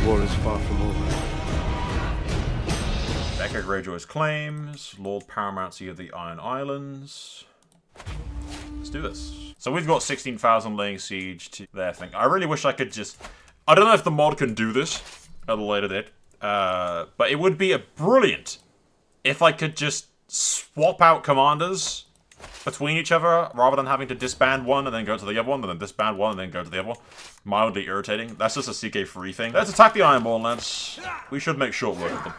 war is far from over. Becca Greyjoy's claims, Lord Paramountcy of the Iron Islands. Let's do this. So we've got 16,000 laying siege to their thing. I really wish I could just... I don't know if the mod can do this at a later date, but it would be brilliant if I could just swap out commanders between each other rather than having to disband one and then go to the other one, and then disband one and then go to the other one. Mildly irritating. That's just a CK3 thing. Let's attack the Ironborn, lads. We should make short work of them.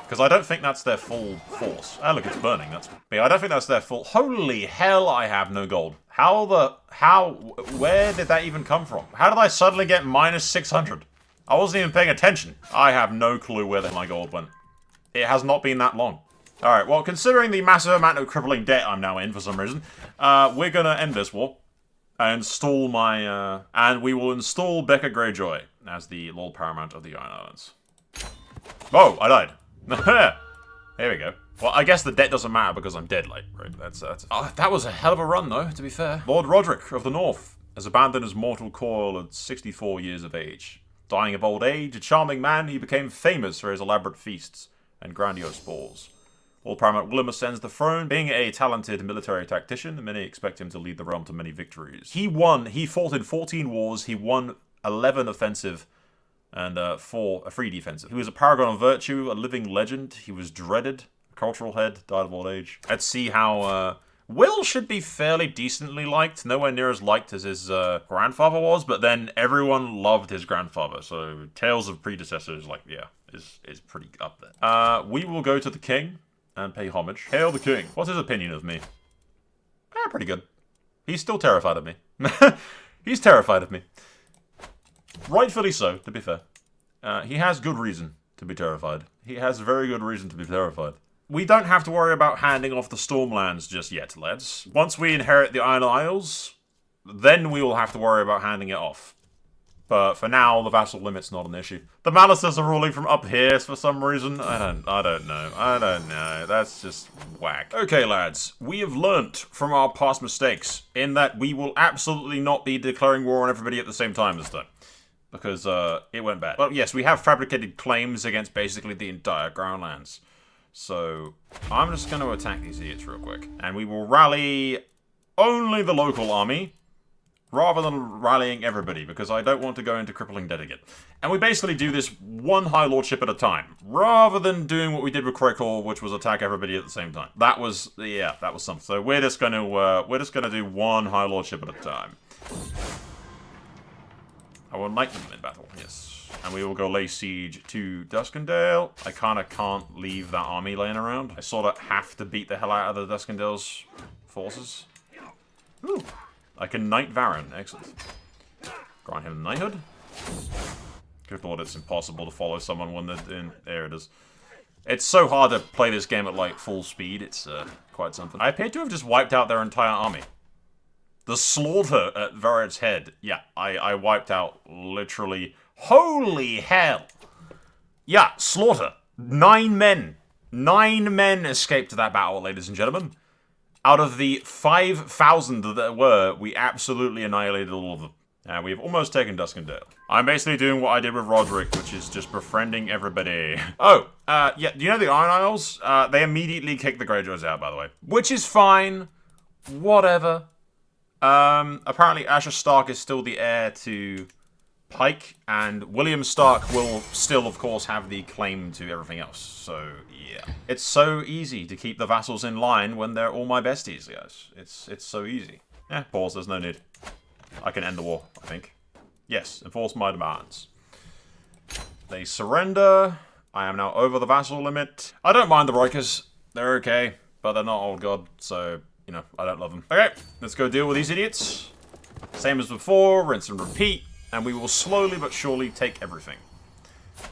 Because I don't think that's their full force. Ah, look, it's burning. That's me. I don't think that's their full... Holy hell, I have no gold. Where did that even come from? How did I suddenly get minus 600? I wasn't even paying attention. I have no clue where my gold went. It has not been that long. Alright, well, considering the massive amount of crippling debt I'm now in for some reason, we're gonna end this war. Install my, and we will install Becca Greyjoy as the Lord Paramount of the Iron Islands. Oh, I died. Here we go. Well, I guess the debt doesn't matter because I'm dead, like, right? That was a hell of a run, though, to be fair. Lord Roderick of the North has abandoned his mortal coil at 64 years of age. Dying of old age, a charming man, he became famous for his elaborate feasts and grandiose balls. Lord Paramount Willem ascends the throne. Being a talented military tactician, many expect him to lead the realm to many victories. He fought in 14 wars, he won 11 offensive and 3 defensive. He was a paragon of virtue, a living legend. He was dreaded, a cultural head, died of old age. Let's see how... Will should be fairly decently liked, nowhere near as liked as his grandfather was, but then everyone loved his grandfather, so Tales of Predecessors, like, yeah, is pretty up there. We will go to the king and pay homage. Hail the king. What's his opinion of me? Pretty good. He's still terrified of me. He's terrified of me. Rightfully so, to be fair. He has good reason to be terrified. He has very good reason to be terrified. We don't have to worry about handing off the Stormlands just yet, lads. Once we inherit the Iron Isles, then we will have to worry about handing it off. But for now, the vassal limit's not an issue. The Malisters are ruling from up here for some reason. I don't know. That's just whack. Okay, lads. We have learnt from our past mistakes in that we will absolutely not be declaring war on everybody at the same time this time. Because it went bad. Well, yes, we have fabricated claims against basically the entire Crownlands. So, I'm just going to attack these idiots real quick. And we will rally only the local army, rather than rallying everybody, because I don't want to go into crippling debt again. And we basically do this one High Lordship at a time, rather than doing what we did with Croykor, which was attack everybody at the same time. That was something. So we're just gonna do one High Lordship at a time. I will knight them in battle, yes. And we will go lay siege to Duskendale. I kinda can't leave that army laying around. I sort of have to beat the hell out of the Duskendale's forces. Ooh. I can knight Varen, excellent. Grant him knighthood. Good lord, it's impossible to follow someone when they're in. There it is. It's so hard to play this game at, like, full speed. It's quite something. I appear to have just wiped out their entire army. The slaughter at Varen's head. Yeah, I wiped out literally... Holy hell! Yeah, slaughter. 9 men. 9 men escaped that battle, ladies and gentlemen. Out of the 5,000 that there were, we absolutely annihilated all of them. And we've almost taken Duskendale. I'm basically doing what I did with Roderick, which is just befriending everybody. Oh, yeah, do you know the Iron Isles? They immediately kicked the Greyjoys out, by the way. Which is fine. Whatever. Apparently Asher Stark is still the heir to Pike, and William Stark will still, of course, have the claim to everything else. So, yeah. It's so easy to keep the vassals in line when they're all my besties, guys. It's so easy. Pause, there's no need. I can end the war, I think. Yes, enforce my demands. They surrender. I am now over the vassal limit. I don't mind the Rikers. They're okay, but they're not old god, so, you know, I don't love them. Okay, let's go deal with these idiots. Same as before, rinse and repeat. And we will slowly but surely take everything.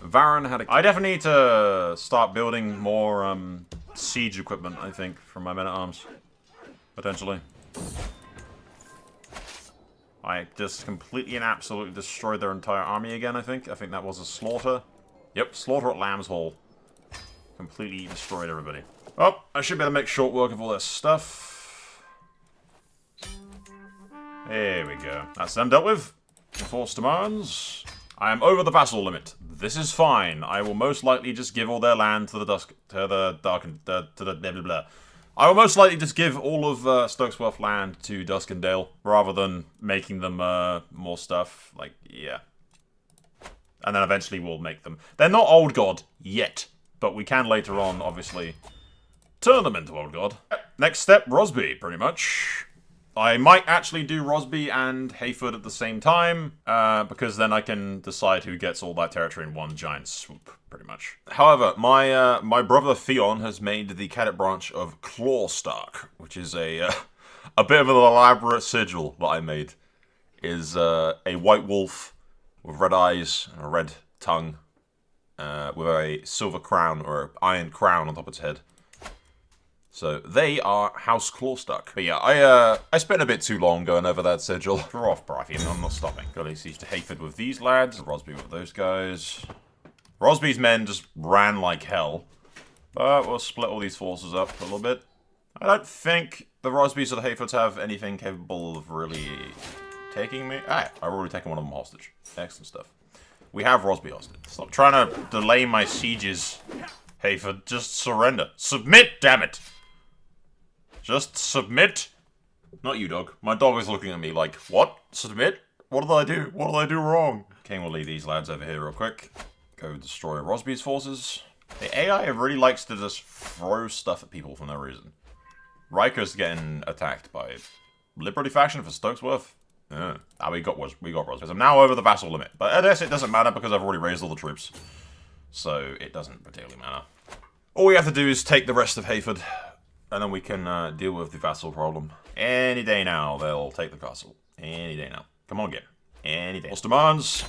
Varen had I definitely need to start building more siege equipment, I think, for my men-at-arms. Potentially. I just completely and absolutely destroyed their entire army again, I think. I think that was a slaughter. Yep, slaughter at Lamb's Hall. Completely destroyed everybody. Oh, I should be able to make short work of all this stuff. There we go. That's them dealt with. Force demands. I am over the vassal limit. This is fine. I will most likely just give all their land to the blah, blah, blah. I will most likely just give all of Stokesworth land to Duskendale, rather than making them more stuff. Like, yeah. And then eventually we'll make them. They're not Old God yet, but we can later on, obviously, turn them into Old God. Next step, Rosby, pretty much. I might actually do Rosby and Hayford at the same time, because then I can decide who gets all that territory in one giant swoop, pretty much. However, my brother Theon has made the cadet branch of Claw Stark, which is a bit of an elaborate sigil that I made. Is a white wolf with red eyes and a red tongue, with a silver crown or iron crown on top of its head. So they are House Clawstuck. But yeah, I spent a bit too long going over that sigil. Draw off Baratheon, I'm not stopping. Got to siege to Hayford with these lads, Rosby with those guys. Rosby's men just ran like hell. But we'll split all these forces up a little bit. I don't think the Rosbys or the Hayfords have anything capable of really taking me. Ah, I've already taken one of them hostage. Excellent stuff. We have Rosby hostage. Stop trying to delay my sieges, Hayford. Just surrender. Submit, damn it! Just submit. Not you, dog. My dog is looking at me like, what? Submit? What did I do? What did I do wrong? King will lead these lads over here real quick. Go destroy Rosby's forces. The AI really likes to just throw stuff at people for no reason. Riker's getting attacked by Liberty faction for Stokesworth. Yeah. We got Rosby. I'm now over the vassal limit. But I guess it doesn't matter because I've already raised all the troops. So it doesn't particularly matter. All we have to do is take the rest of Hayford. And then we can deal with the vassal problem. Any day now, they'll take the castle. Any day now. Come on, get any day. Force demands.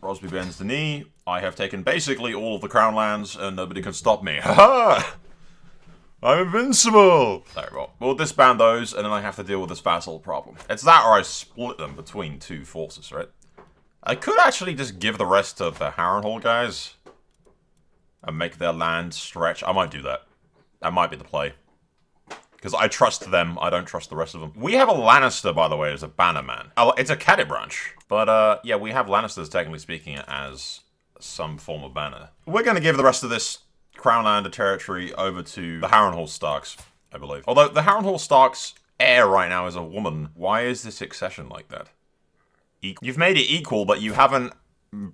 Rosby bends the knee. I have taken basically all of the Crownlands, and nobody can stop me. Ha-ha! I'm invincible! Alright, well, we'll disband those, and then I have to deal with this vassal problem. It's that or I split them between two forces, right? I could actually just give the rest to the Harrenhal guys. And make their land stretch. I might do that. That might be the play. Because I trust them, I don't trust the rest of them. We have a Lannister, by the way, as a bannerman. It's a cadet branch. But, yeah, we have Lannisters, technically speaking, as some form of banner. We're going to give the rest of this Crownland territory over to the Harrenhal Starks, I believe. Although, the Harrenhal Starks' heir right now is a woman. Why is the succession like that? You've made it equal, but you haven't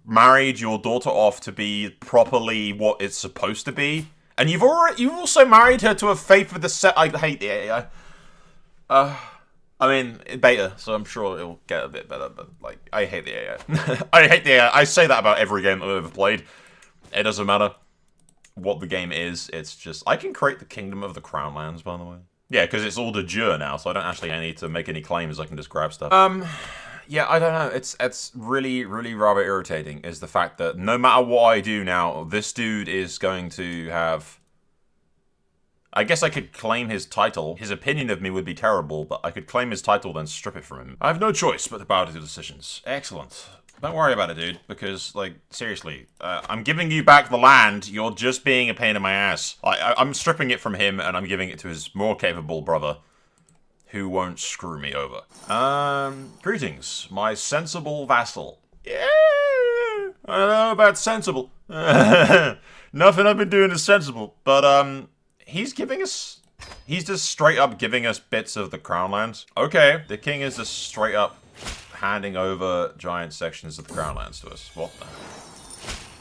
married your daughter off to be properly what it's supposed to be. And you've also married her to a faith with the set. I hate the AI. I mean, beta, so I'm sure it'll get a bit better, but, like, I hate the AI. I hate the AI. I say that about every game that I've ever played. It doesn't matter what the game is, it's just... I can create the Kingdom of the Crownlands, by the way. Yeah, because it's all de jure now, so I don't actually need to make any claims, I can just grab stuff. Yeah, I don't know. It's really, really rather irritating is the fact that no matter what I do now, this dude is going to have... I guess I could claim his title. His opinion of me would be terrible, but I could claim his title, then strip it from him. I have no choice but to bow to the decisions. Excellent. Don't worry about it, dude, because, like, seriously, I'm giving you back the land, you're just being a pain in my ass. I'm stripping it from him, and I'm giving it to his more capable brother, who won't screw me over. Greetings, my sensible vassal. Yeah, I don't know about sensible. Nothing I've been doing is sensible, but, he's just straight up giving us bits of the Crownlands. Okay, the king is just straight up handing over giant sections of the Crownlands to us. What the hell?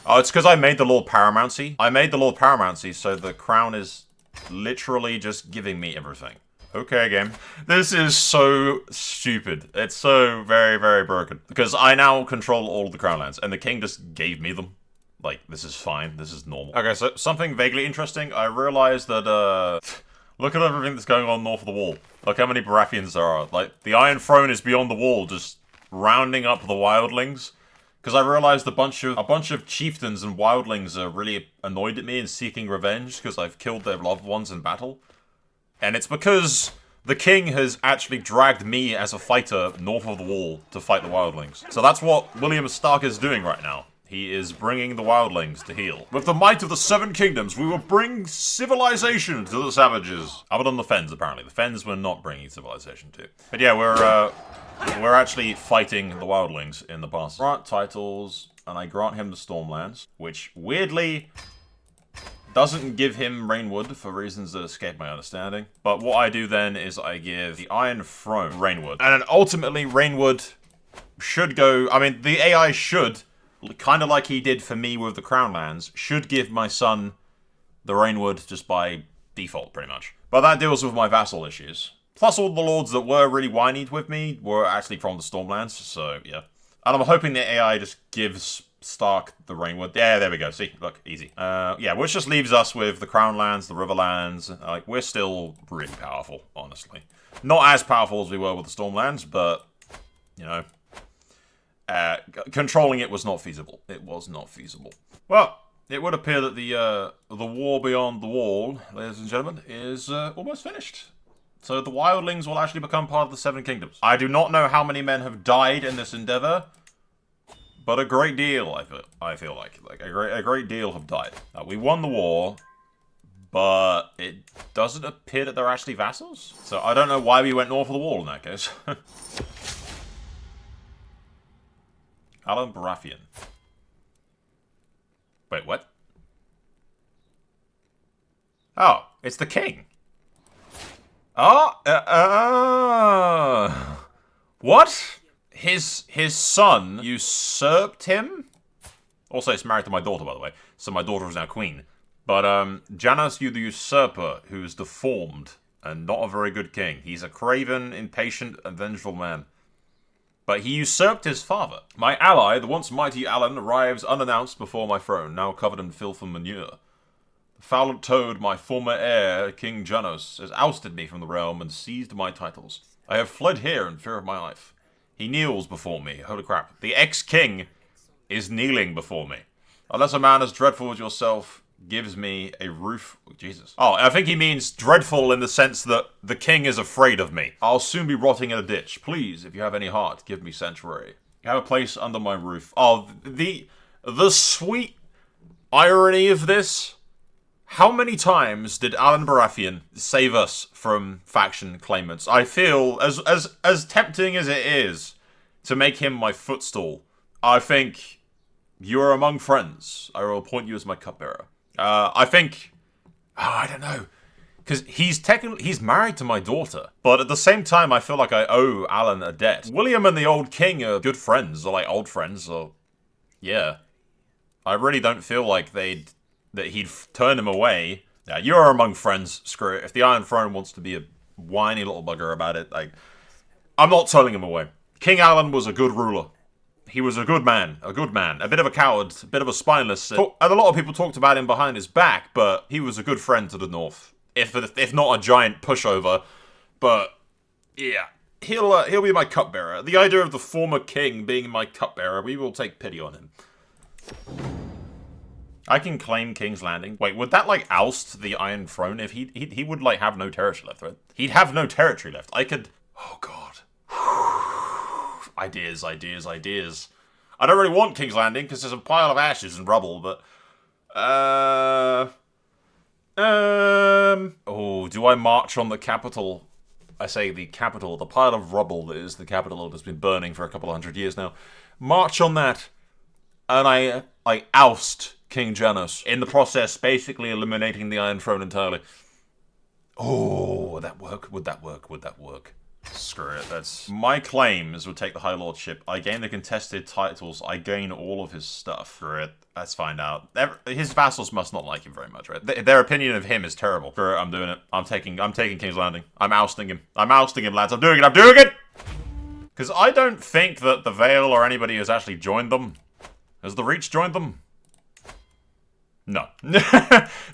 Oh, it's because I made the Lord Paramountcy. I made the Lord Paramountcy, so the crown is literally just giving me everything. Okay, game. This is so stupid. It's so very, very broken. Because I now control all of the Crownlands, and the king just gave me them. Like, this is fine. This is normal. Okay, so something vaguely interesting. I realized that, look at everything that's going on north of the wall. Look how many Baratheons there are. Like, the Iron Throne is beyond the wall, just rounding up the wildlings. Because I realized a bunch of chieftains and wildlings are really annoyed at me and seeking revenge because I've killed their loved ones in battle. And it's because the king has actually dragged me as a fighter north of the wall to fight the wildlings. So that's what William Stark is doing right now. He is bringing the wildlings to heal. With the might of the Seven Kingdoms, we will bring civilization to the savages. Other than the Fens, apparently. The Fens were not bringing civilization to. But yeah, we're actually fighting the wildlings in the past. Grant titles, and I grant him the Stormlands, which weirdly doesn't give him Rainwood for reasons that escape my understanding. But what I do then is I give the Iron Throne Rainwood. And then ultimately, Rainwood should go... I mean, the AI should, kind of like he did for me with the Crownlands, should give my son the Rainwood just by default, pretty much. But that deals with my vassal issues. Plus, all the lords that were really whinied with me were actually from the Stormlands, so yeah. And I'm hoping the AI just gives Stark the Rainwood. Yeah, there we go. See, look, easy. Yeah, which just leaves us with the Crownlands, the Riverlands. Like, we're still really powerful, honestly. Not as powerful as we were with the Stormlands, but, you know, controlling it was not feasible. It was not feasible. Well, it would appear that the war beyond the wall, ladies and gentlemen, is almost finished. So the wildlings will actually become part of the Seven Kingdoms. I do not know how many men have died in this endeavor, but a great deal, I feel like a great deal have died. We won the war, but it doesn't appear that they're actually vassals. So I don't know why we went north of the wall in that case. Alan Baratheon. Wait, what? Oh, it's the king. Oh, what? His son usurped him? Also, he's married to my daughter, by the way. So my daughter is now queen. But, Janos the Usurper, who's deformed and not a very good king. He's a craven, impatient, and vengeful man. But he usurped his father. My ally, the once mighty Alan, arrives unannounced before my throne, now covered in filth and manure. The foul toad, my former heir, King Janos, has ousted me from the realm and seized my titles. I have fled here in fear of my life. He kneels before me. Holy crap. The ex-king is kneeling before me. Unless a man as dreadful as yourself gives me a roof... Oh, Jesus. Oh, I think he means dreadful in the sense that the king is afraid of me. I'll soon be rotting in a ditch. Please, if you have any heart, give me sanctuary. Have a place under my roof. Oh, the sweet irony of this... How many times did Alan Baratheon save us from faction claimants? I feel, as tempting as it is to make him my footstool, I think you are among friends. I will appoint you as my cupbearer. I think... Oh, I don't know. Because he's married to my daughter. But at the same time, I feel like I owe Alan a debt. William and the old king are good friends, or like old friends, or... Yeah. I really don't feel like that he'd turn him away. Yeah, you're among friends, screw it. If the Iron Throne wants to be a whiny little bugger about it, I'm not turning him away. King Alan was a good ruler. He was a good man, a bit of a coward, a bit of a spineless. And a lot of people talked about him behind his back, but he was a good friend to the North. If not a giant pushover, but yeah. He'll be my cupbearer. The idea of the former king being my cupbearer, we will take pity on him. I can claim King's Landing. Wait, would that, oust the Iron Throne if he would, have no territory left, right? He'd have no territory left. I could... Oh, God. Ideas. I don't really want King's Landing, because there's a pile of ashes and rubble, but... Oh, do I march on the capital? I say the capital, the pile of rubble that is the capital that's been burning for a couple of hundred years now. March on that, and I oust King Janos. In the process, basically eliminating the Iron Throne entirely. Oh, would that work? Would that work? Screw it. That's... My claims would take the High Lordship. I gain the contested titles. I gain all of his stuff. Screw it. Let's find out. His vassals must not like him very much, right? Their opinion of him is terrible. Screw it. I'm doing it. I'm taking King's Landing. I'm ousting him. Lads. I'm doing it! Because I don't think that the Vale or anybody has actually joined them. Has the Reach joined them? No.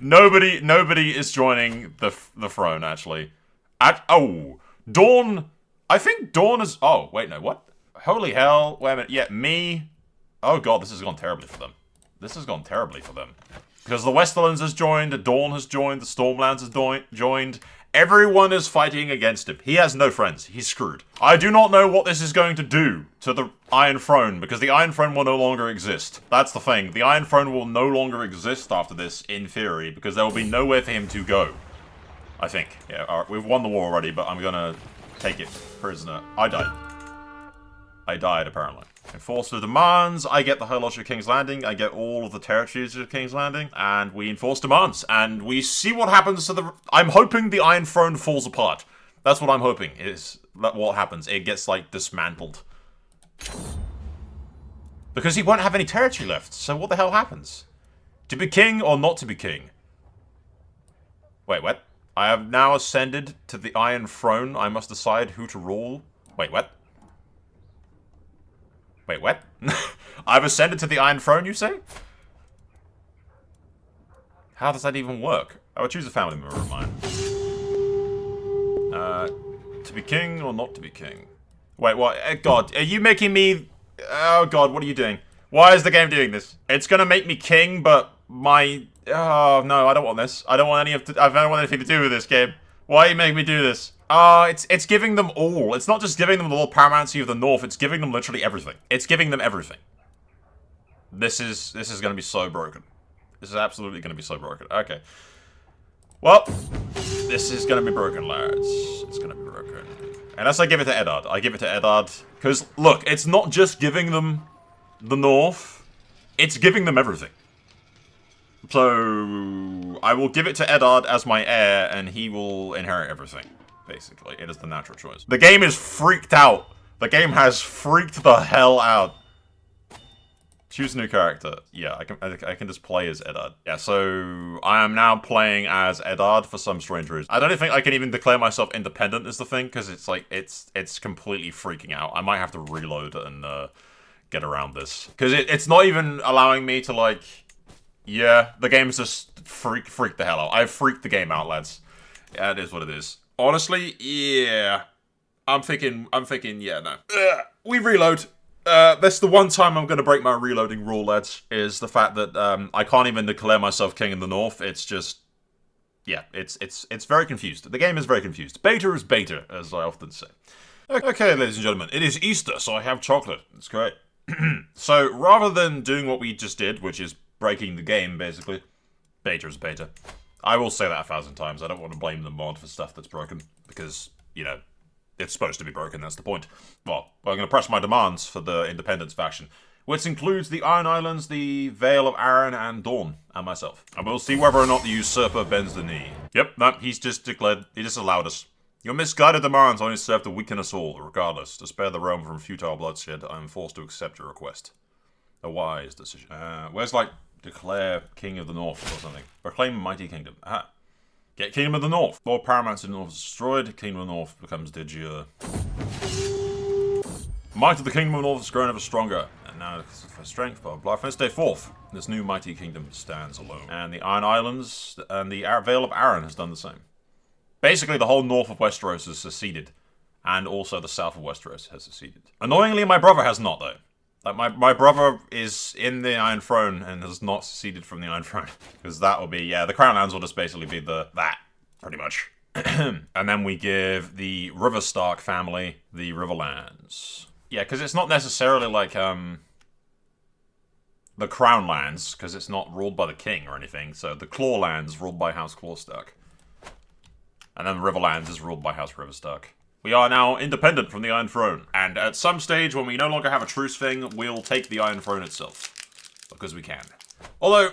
Nobody is joining the throne, actually. Dawn... I think Dawn is... Oh, wait, no, what? Holy hell. Wait a minute. Yeah, me... Oh, God, this has gone terribly for them. Because the Westerlands has joined, the Dawn has joined, the Stormlands has joined, Everyone is fighting against him. He has no friends. He's screwed. I do not know what this is going to do to the Iron Throne, because the Iron Throne will no longer exist. That's the thing. The Iron Throne will no longer exist after this, in theory, because there will be nowhere for him to go. I think. Yeah, alright, we've won the war already, but I'm gonna take it prisoner. I died, apparently. Enforce the demands, I get the whole lot of King's Landing, I get all of the territories of King's Landing, and we enforce demands, and we see what happens to the... I'm hoping the Iron Throne falls apart. That's what I'm hoping, is that what happens. It gets, like, dismantled. Because he won't have any territory left, so what the hell happens? To be king or not to be king? Wait, what? I have now ascended to the Iron Throne. I must decide who to rule. Wait, what? Wait, what? I've ascended to the Iron Throne, you say? How does that even work? I would choose a family member of mine. To be king or not to be king? Wait, what? God, are you making me... Oh, God, what are you doing? Why is the game doing this? It's gonna make me king, but my... Oh, no, I don't want this. I don't want anything to do with this game. Why are you making me do this? It's giving them all. It's not just giving them the little paramountcy of the north, it's giving them literally everything. It's giving them everything. This is gonna be so broken. This is absolutely gonna be so broken. Okay. Well, this is gonna be broken, lads. It's gonna be broken. Unless I give it to Eddard. I give it to Eddard. Because, look, it's not just giving them the north, it's giving them everything. So, I will give it to Eddard as my heir, and he will inherit everything. Basically, it is the natural choice. The game is freaked out. The game has freaked the hell out. Choose a new character. Yeah, I can just play as Eddard. Yeah, so I am now playing as Eddard for some strange reason. I don't think I can even declare myself independent is the thing, because it's like, it's completely freaking out. I might have to reload and get around this. Because it's not even allowing me to, like... Yeah, the game's just freaked the hell out. I've freaked the game out, lads. Yeah, it is what it is. Honestly, yeah. I'm thinking, yeah, no. We reload. That's the one time I'm going to break my reloading rule, lads, is the fact that I can't even declare myself king in the north. It's just, yeah, it's very confused. The game is very confused. Beta is beta, as I often say. Okay, ladies and gentlemen, it is Easter, so I have chocolate. It's great. So, rather than doing what we just did, which is breaking the game, basically, beta is beta. I will say that 1,000 times. I don't want to blame the mod for stuff that's broken, because, you know, it's supposed to be broken, that's the point. Well, I'm going to press my demands for the Independence faction, which includes the Iron Islands, the Vale of Arryn, and Dawn, and myself. And we'll see whether or not the Usurper bends the knee. Yep, no, he's just declared, he just allowed us. Your misguided demands only serve to weaken us all. Regardless, to spare the realm from futile bloodshed, I am forced to accept your request. A wise decision. Where's, like, declare King of the North or something? Proclaim mighty kingdom. Aha. Get Kingdom of the North. Lord Paramount in the North is destroyed. Kingdom of the North becomes de jure. Might of the Kingdom of the North has grown ever stronger. And now for strength, blah blah. From this day forth, this new mighty kingdom stands alone. And the Iron Islands and the Vale of Arryn has done the same. Basically, the whole north of Westeros has seceded. And also the south of Westeros has seceded. Annoyingly, my brother has not, though. Like, my brother is in the Iron Throne and has not seceded from the Iron Throne. Because that will be, yeah, the Crownlands will just basically be that, pretty much. And then we give the River Stark family the Riverlands. Yeah, because it's not necessarily like, the Crownlands, because it's not ruled by the king or anything. So the Clawlands ruled by House Stark. And then the Riverlands is ruled by House Stark. We are now independent from the Iron Throne. And at some stage, when we no longer have a truce thing, we'll take the Iron Throne itself. Because we can. Although,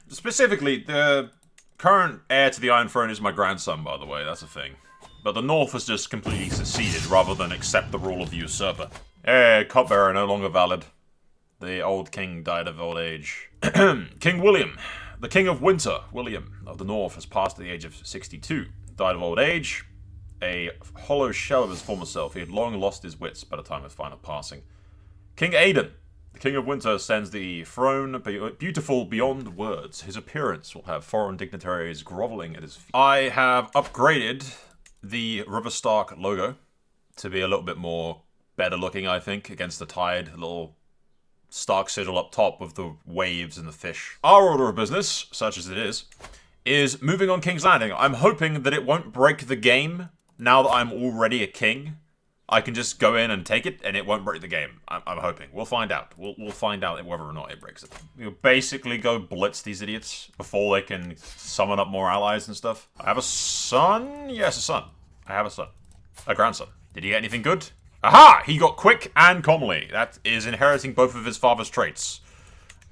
specifically, the current heir to the Iron Throne is my grandson, by the way. That's a thing. But the North has just completely seceded, rather than accept the rule of the Usurper. Hey, cupbearer no longer valid. The old king died of old age. King William, the King of Winter, William of the North, has passed at the age of 62. Died of old age. A hollow shell of his former self. He had long lost his wits by the time of final passing. King Aedan, the King of Winter, ascends the throne, beautiful beyond words. His appearance will have foreign dignitaries groveling at his feet. I have upgraded the River Stark logo to be a little bit more better looking, I think, against the tide. A little Stark sigil up top with the waves and the fish. Our order of business, such as it is is moving on King's Landing. I'm hoping that it won't break the game now that I'm already a king. I can just go in and take it, and it won't break the game. I'm hoping. We'll find out. We'll find out whether or not it breaks it. We'll basically go blitz these idiots before they can summon up more allies and stuff. I have a son? Yes, a son. I have a son. A grandson. Did he get anything good? Aha! He got quick and comely. That is inheriting both of his father's traits.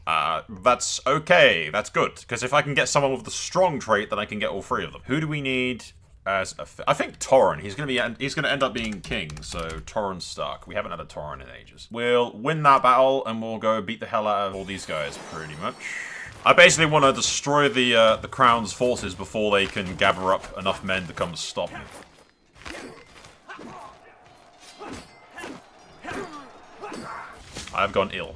That's okay. That's good. Because if I can get someone with the strong trait, then I can get all three of them. Who do we need as a... I think Torrhen. He's gonna end up being king. So Torrhen Stark. We haven't had a Torrhen in ages. We'll win that battle and we'll go beat the hell out of all these guys, pretty much. I basically want to destroy the Crown's forces before they can gather up enough men to come stop me. I've gone ill.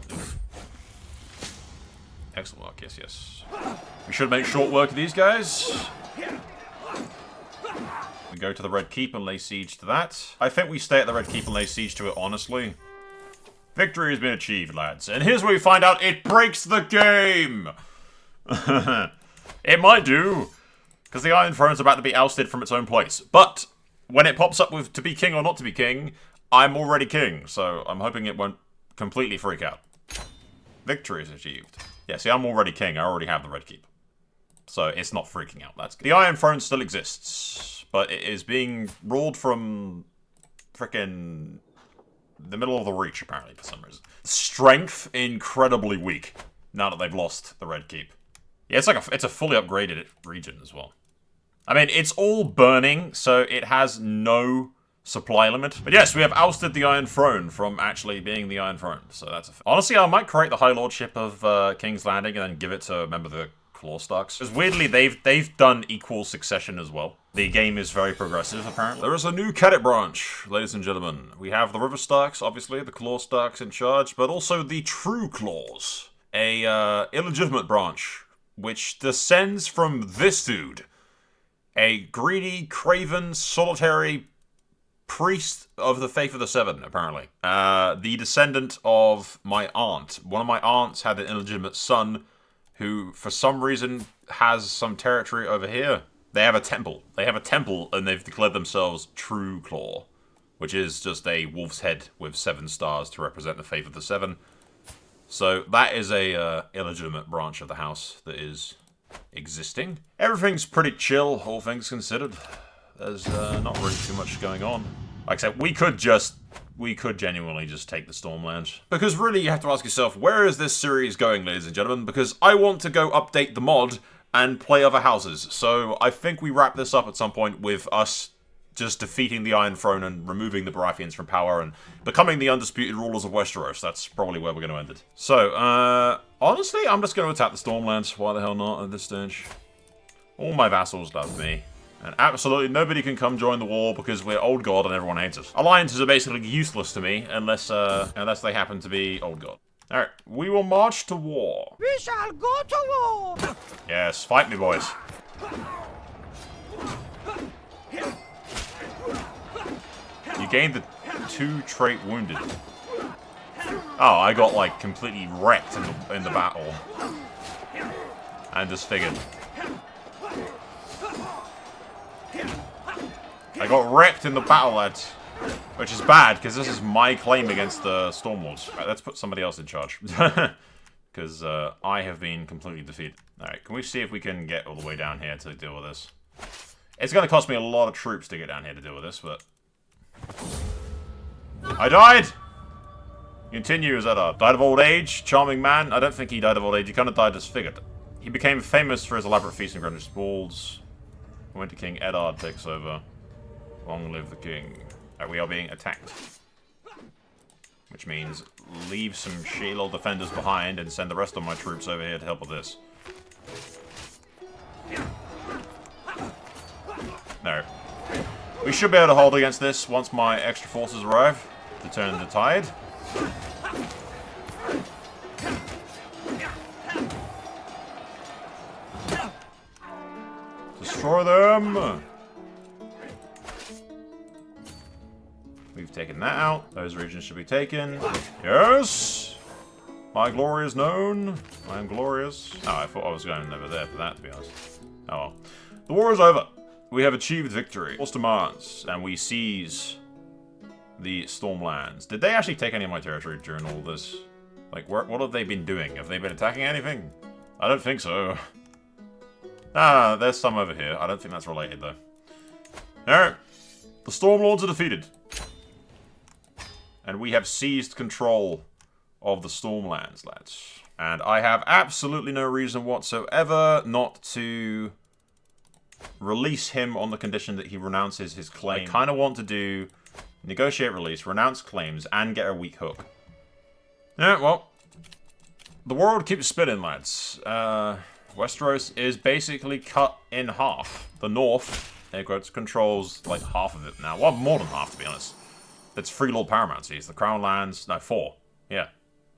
Excellent work, yes, yes. We should make short work of these guys. We go to the Red Keep and lay siege to that. I think we stay at the Red Keep and lay siege to it, honestly. Victory has been achieved, lads. And here's where we find out it breaks the game! It might do, because the Iron Throne's about to be ousted from its own place. But when it pops up with to be king or not to be king, I'm already king, so I'm hoping it won't completely freak out. Victory is achieved. Yeah, see, I'm already king. I already have the Red Keep. So it's not freaking out. That's good. The Iron Throne still exists, but it is being ruled from frickin' the middle of the Reach, apparently, for some reason. Strength, incredibly weak, now that they've lost the Red Keep. Yeah, it's a fully upgraded region as well. I mean, it's all burning, so it has no supply limit. But yes, we have ousted the Iron Throne from actually being the Iron Throne, so that's a fact. Honestly, I might create the High Lordship of King's Landing and then give it to a member of the Claw Starks. Because weirdly, they've done equal succession as well. The game is very progressive, apparently. There is a new cadet branch, ladies and gentlemen. We have the River Starks, obviously, the Claw Starks in charge, but also the True Claws, a illegitimate branch, which descends from this dude. A greedy, craven, solitary priest of the Faith of the Seven, apparently. The descendant of my aunt. One of my aunts had an illegitimate son who, for some reason, has some territory over here. They have a temple. They have a temple, and they've declared themselves True Claw, which is just a wolf's head with 7 stars to represent the Faith of the Seven. So that is a illegitimate branch of the house that is existing. Everything's pretty chill, all things considered. There's not really too much going on. Like I said, we could genuinely just take the Stormlands. Because really, you have to ask yourself, where is this series going, ladies and gentlemen? Because I want to go update the mod and play other houses. So I think we wrap this up at some point with us just defeating the Iron Throne and removing the Baratheons from power and becoming the undisputed rulers of Westeros. That's probably where we're going to end it. So, honestly, I'm just going to attack the Stormlands. Why the hell not at this stage? All my vassals love me. And absolutely nobody can come join the war because we're Old God and everyone hates us. Alliances are basically useless to me unless they happen to be Old God. Alright, we will march to war. We shall go to war! Yes, fight me, boys. You gained the 2 trait wounded. Oh, I got, like, completely wrecked in the battle. And disfigured. I got wrecked in the battle, lads. Which is bad, because this is my claim against the Stormlords. Right, let's put somebody else in charge. Because I have been completely defeated. Alright, can we see if we can get all the way down here to deal with this? It's going to cost me a lot of troops to get down here to deal with this, but... I died! Continues Eddard. Died of old age, charming man. I don't think he died of old age, he kind of died disfigured. He became famous for his elaborate feasts and grandiose balls. Winter King Eddard takes over. Long live the king. Right, we are being attacked. Which means leave some shitty little defenders behind and send the rest of my troops over here to help with this. No. We should be able to hold against this once my extra forces arrive to turn the tide. Destroy them! We've taken that out. Those regions should be taken. Yes! My glory is known. I am glorious. Oh, I thought I was going over there for that, to be honest. Oh well. The war is over. We have achieved victory. Force demands, and we seize the Stormlands. Did they actually take any of my territory during all this? Like, what have they been doing? Have they been attacking anything? I don't think so. Ah, there's some over here. I don't think that's related, though. Alright. The Stormlords are defeated. And we have seized control of the Stormlands, lads. And I have absolutely no reason whatsoever not to release him on the condition that he renounces his claim. I kind of want to do negotiate release, renounce claims, and get a weak hook. Yeah, well, the world keeps spinning, lads. Westeros is basically cut in half. The North, air quotes, controls like half of it now. Well, more than half, to be honest. It's 3 Lord Paramounties. The Crownlands, no, 4. Yeah.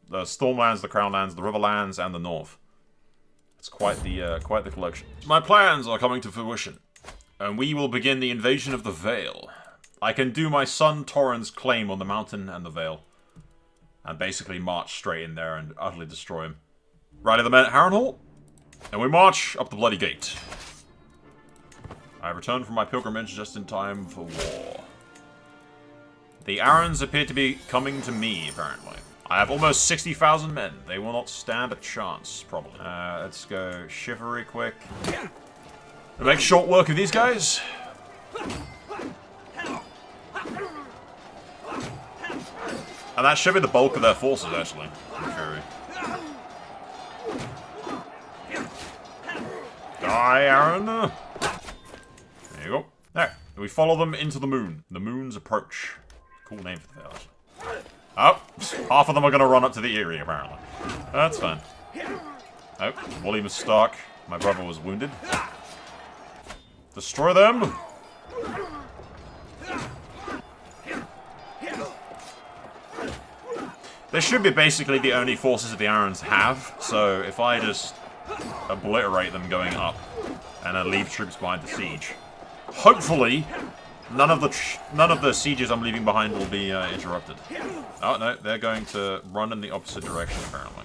The Stormlands, the Crownlands, the Riverlands, and the North. It's quite the collection. My plans are coming to fruition, and we will begin the invasion of the Vale. I can do my son Torrhen's claim on the mountain and the Vale, and basically march straight in there and utterly destroy him. Rally the men at Harrenhal, and we march up the Bloody Gate. I returned from my pilgrimage just in time for war. The Arryns appear to be coming to me, apparently. I have almost 60,000 men. They will not stand a chance, probably. Let's go chivalry quick. We'll make short work of these guys. And that should be the bulk of their forces, actually. Fury. Die, Aaron. There you go. There. We follow them into the moon. The moon's approach. Cool name for the village. Oh, half of them are going to run up to the Eyrie, apparently. That's fine. Oh, William Stark. My brother was wounded. Destroy them! They should be basically the only forces that the Arryns have, so if I just obliterate them going up and then leave troops behind to siege, hopefully none of the sieges I'm leaving behind will be interrupted. Oh no, they're going to run in the opposite direction apparently.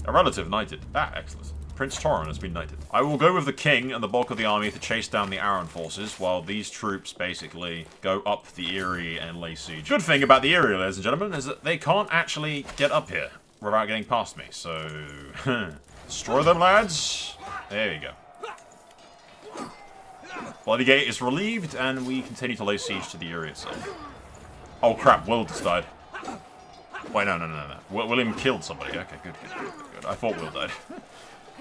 A relative knighted. Ah, excellent. Prince Torrhen has been knighted. I will go with the king and the bulk of the army to chase down the Arryn forces, while these troops basically go up the Eyrie and lay siege. Good thing about the Eyrie, ladies and gentlemen, is that they can't actually get up here without getting past me, so... destroy them, lads! There you go. Bloody Gate is relieved, and we continue to lay siege to the Eyrie itself. Oh crap, Will just died. Wait, no. William killed somebody. Okay, good. I thought Will died.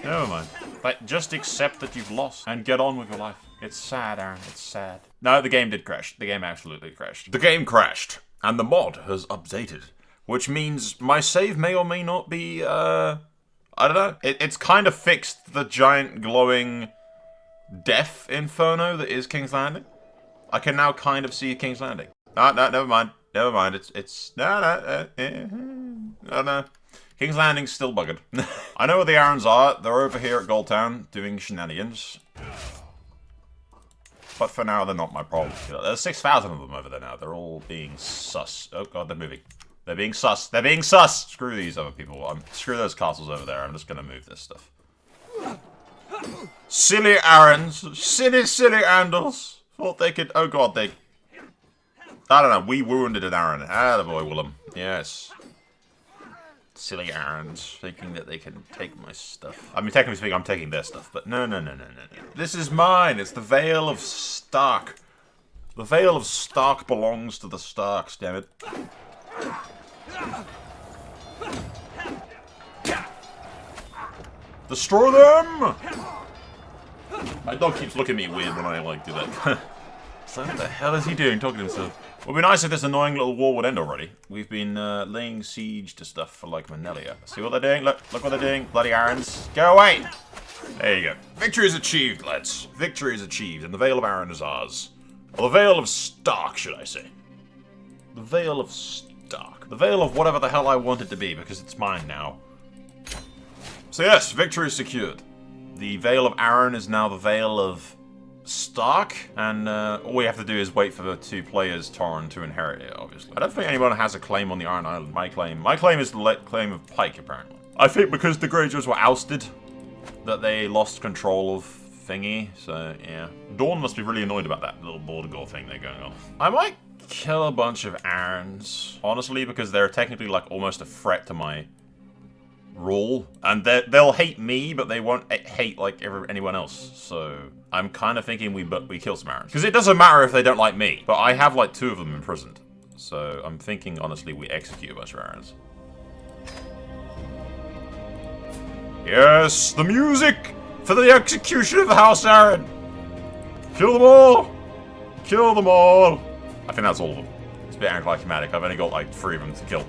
Never mind. But just accept that you've lost and get on with your life. It's sad, Aaron. It's sad. No, the game did crash. The game absolutely crashed. The game crashed, and the mod has updated, which means my save may or may not be, I don't know. It's kind of fixed the giant glowing death inferno that is King's Landing. I can now kind of see King's Landing. No, never mind. No. King's Landing's still buggered. I know where the Arryns are. They're over here at Goldtown doing shenanigans. But for now, they're not my problem. There's 6,000 of them over there now. They're all being sus. Oh god, they're moving. They're being sus. They're being sus! Screw these other people. Screw those castles over there. I'm just gonna move this stuff. Silly Arryns. Silly Andals. Thought they could... Oh god, they... I don't know. We wounded an Arryn. Attaboy, Willem. Yes. Silly Arryns, thinking that they can take my stuff. I mean, technically speaking, I'm taking their stuff, but no. This is mine. It's the Vale of Stark. The Vale of Stark belongs to the Starks, damn it. Destroy them! My dog keeps looking at me weird when I, like, do that. So what the hell is he doing, talking to himself? It would be nice if this annoying little war would end already. We've been laying siege to stuff for, like, Manelia. See what they're doing? Look what they're doing. Bloody Arryns. Go away! There you go. Victory is achieved, lads. Victory is achieved, and the Vale of Arryn is ours. Or the Vale of Stark, should I say. The Vale of Stark. The Vale of whatever the hell I want it to be, because it's mine now. So yes, victory is secured. The Vale of Arryn is now the Vale of Stark, and all we have to do is wait for the 2 players, Torrhen, to inherit it, obviously. I don't think anyone has a claim on the Iron Island. My claim is the claim of Pike, apparently. I think because the Greyjoys were ousted, that they lost control of thingy, so yeah. Dawn must be really annoyed about that little border gore thing they're going on. I might kill a bunch of Aarons, honestly, because they're technically like almost a threat to my rule. And they'll hate me, but they won't hate like anyone else. So I'm kind of thinking we kill some Aarons. Because it doesn't matter if they don't like me, but I have like 2 of them imprisoned. So I'm thinking, honestly, we execute a bunch of Aarons. Yes, the music for the execution of the House Aaron. Kill them all. Kill them all. I think that's all of them. It's a bit anticlimactic. I've only got like 3 of them to kill.